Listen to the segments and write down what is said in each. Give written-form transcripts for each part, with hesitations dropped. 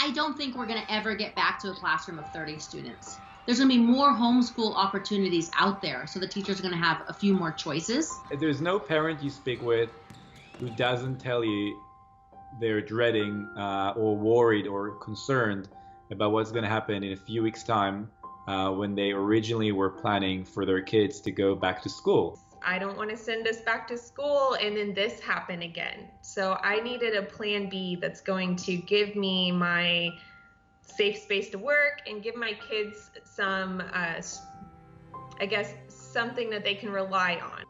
I don't think we're going to ever get back to a classroom of 30 students. There's going to be more homeschool opportunities out there, so the teachers are going to have a few more choices. There's no parent you speak with who doesn't tell you they're dreading or worried or concerned about what's going to happen in a few weeks' time when they originally were planning for their kids to go back to school. I don't want to send us back to school and then this happen again. So I needed a plan B that's going to give me my safe space to work and give my kids some, something that they can rely on.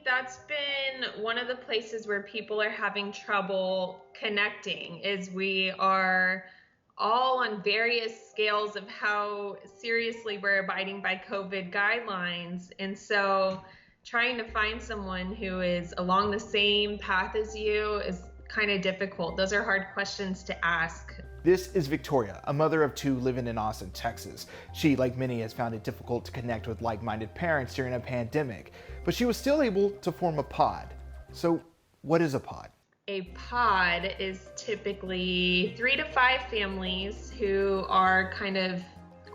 That's been one of the places where people are having trouble connecting, is we are all on various scales of how seriously we're abiding by COVID guidelines. And so trying to find someone who is along the same path as you is kind of difficult. Those are hard questions to ask. This is Victoria, a mother of two living in Austin, Texas. She, like many, has found it difficult to connect with like-minded parents during a pandemic, but she was still able to form a pod. So what is a pod? A pod is typically 3 to 5 families who are kind of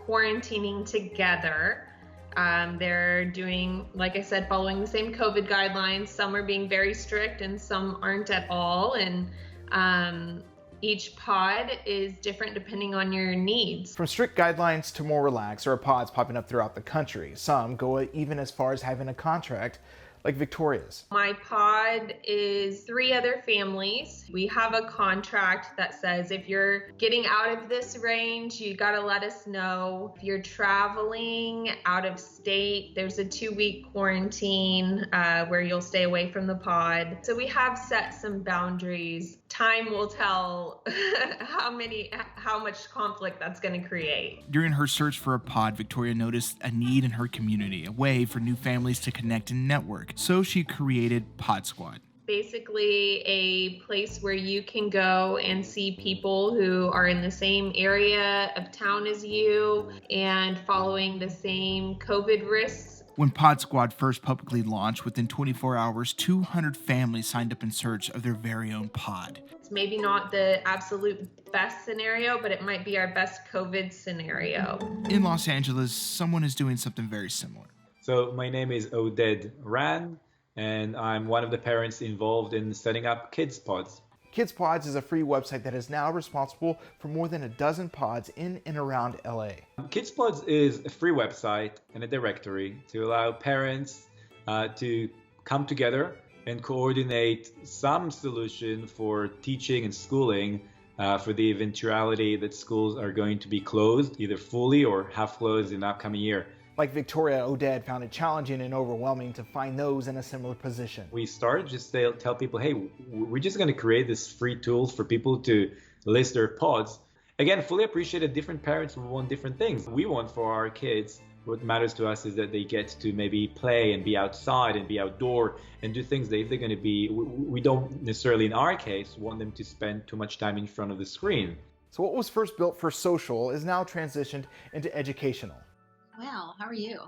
quarantining together. They're doing, like I said, following the same COVID guidelines. Some are being very strict and some aren't at all. And each pod is different depending on your needs. From strict guidelines to more relaxed, there are pods popping up throughout the country. Some go even as far as having a contract, like Victoria's. My pod is 3 other families. We have a contract that says if you're getting out of this range, you gotta let us know. If you're traveling out of state, there's a 2-week quarantine where you'll stay away from the pod. So we have set some boundaries. Time will tell how much conflict that's gonna create. During her search for a pod, Victoria noticed a need in her community, a way for new families to connect and network. So she created Pod Squad. Basically a place where you can go and see people who are in the same area of town as you and following the same COVID risks. When Pod Squad first publicly launched, within 24 hours, 200 families signed up in search of their very own pod. It's maybe not the absolute best scenario, but it might be our best COVID scenario. In Los Angeles, someone is doing something very similar. So my name is Oded Ran, and I'm one of the parents involved in setting up KidsPods. KidsPods is a free website that is now responsible for more than a dozen pods in and around LA. KidsPods is a free website and a directory to allow parents to come together and coordinate some solution for teaching and schooling for the eventuality that schools are going to be closed, either fully or half closed in the upcoming year. Like Victoria, Oded found it challenging and overwhelming to find those in a similar position. We started just to tell people, hey, we're just going to create this free tools for people to list their pods. Again, fully appreciate that different parents want different things. We want for our kids, what matters to us is that they get to maybe play and be outside and be outdoor and do things that if they're going to be, we don't necessarily in our case want them to spend too much time in front of the screen. So what was first built for social is now transitioned into educational. Well, how are you?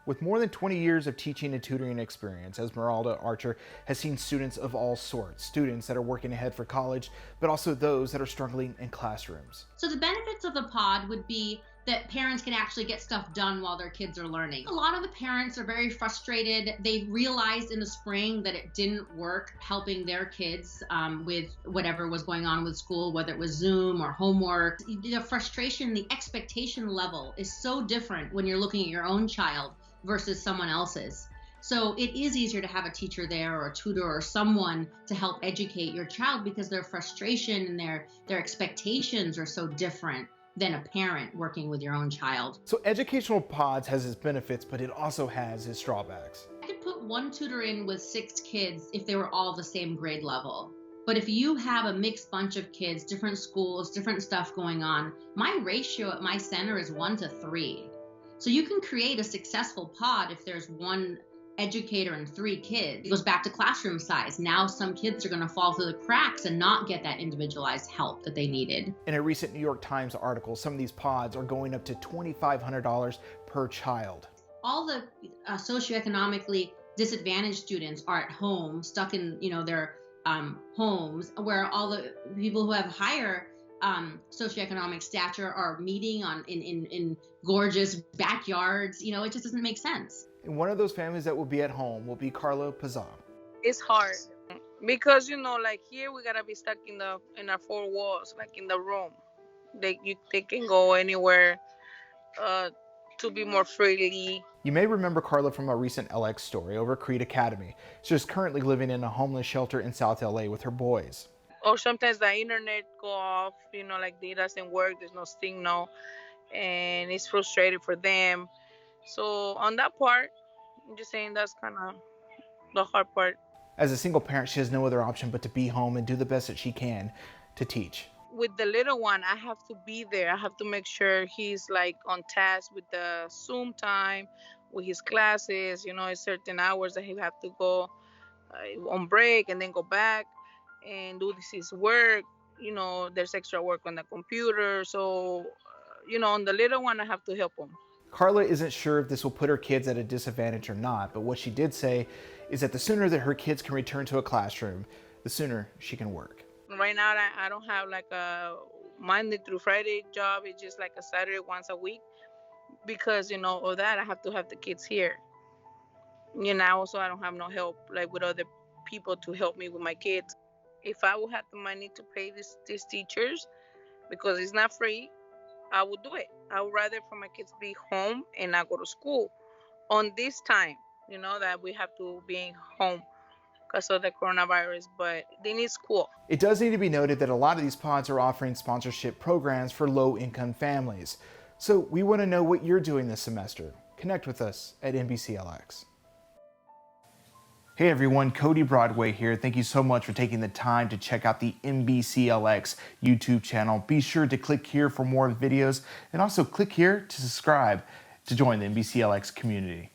With more than 20 years of teaching and tutoring experience, Esmeralda Archer has seen students of all sorts, students that are working ahead for college, but also those that are struggling in classrooms. So the benefits of the pod would be that parents can actually get stuff done while their kids are learning. A lot of the parents are very frustrated. They realized in the spring that it didn't work helping their kids with whatever was going on with school, whether it was Zoom or homework. The frustration, the expectation level is so different when you're looking at your own child versus someone else's. So it is easier to have a teacher there or a tutor or someone to help educate your child because their frustration and their expectations are so different than a parent working with your own child. So educational pods has its benefits, but it also has its drawbacks. I could put one tutor in with 6 kids if they were all the same grade level. But if you have a mixed bunch of kids, different schools, different stuff going on, my ratio at my center is 1 to 3. So you can create a successful pod if there's 1 educator and 3 kids. It goes back to classroom size. Now some kids are going to fall through the cracks and not get that individualized help that they needed. In a recent New York Times article, some of these pods are going up to $2,500 per child. All the socioeconomically disadvantaged students are at home, stuck in their homes where all the people who have higher socioeconomic stature are meeting in gorgeous backyards. It just doesn't make sense. And one of those families that will be at home will be Carla Pazan. It's hard because like here we gotta be stuck in our four walls, like in the room. They can go anywhere to be more freely. You may remember Carla from a recent LX story over at Creed Academy. She's currently living in a homeless shelter in South LA with her boys. Or sometimes the internet go off, like it doesn't work, there's no signal, and it's frustrating for them. So on that part, I'm just saying that's kind of the hard part. As a single parent, she has no other option but to be home and do the best that she can to teach. With the little one, I have to be there. I have to make sure he's like on task with the Zoom time, with his classes, it's certain hours that he have to go on break and then go back and do his work. There's extra work on the computer. So, on the little one, I have to help him. Carla isn't sure if this will put her kids at a disadvantage or not, but what she did say is that the sooner that her kids can return to a classroom, the sooner she can work. Right now, I don't have like a Monday through Friday job. It's just like a Saturday once a week because, of that, I have to have the kids here. Also, I don't have no help like with other people to help me with my kids. If I would have the money to pay these teachers, because it's not free, I would do it. I would rather for my kids be home and not go to school on this time, that we have to be home because of the coronavirus, but they need school. It does need to be noted that a lot of these pods are offering sponsorship programs for low-income families. So we want to know what you're doing this semester. Connect with us at NBCLX. Hey everyone, Cody Broadway here. Thank you so much for taking the time to check out the NBCLX YouTube channel. Be sure to click here for more videos and also click here to subscribe to join the NBCLX community.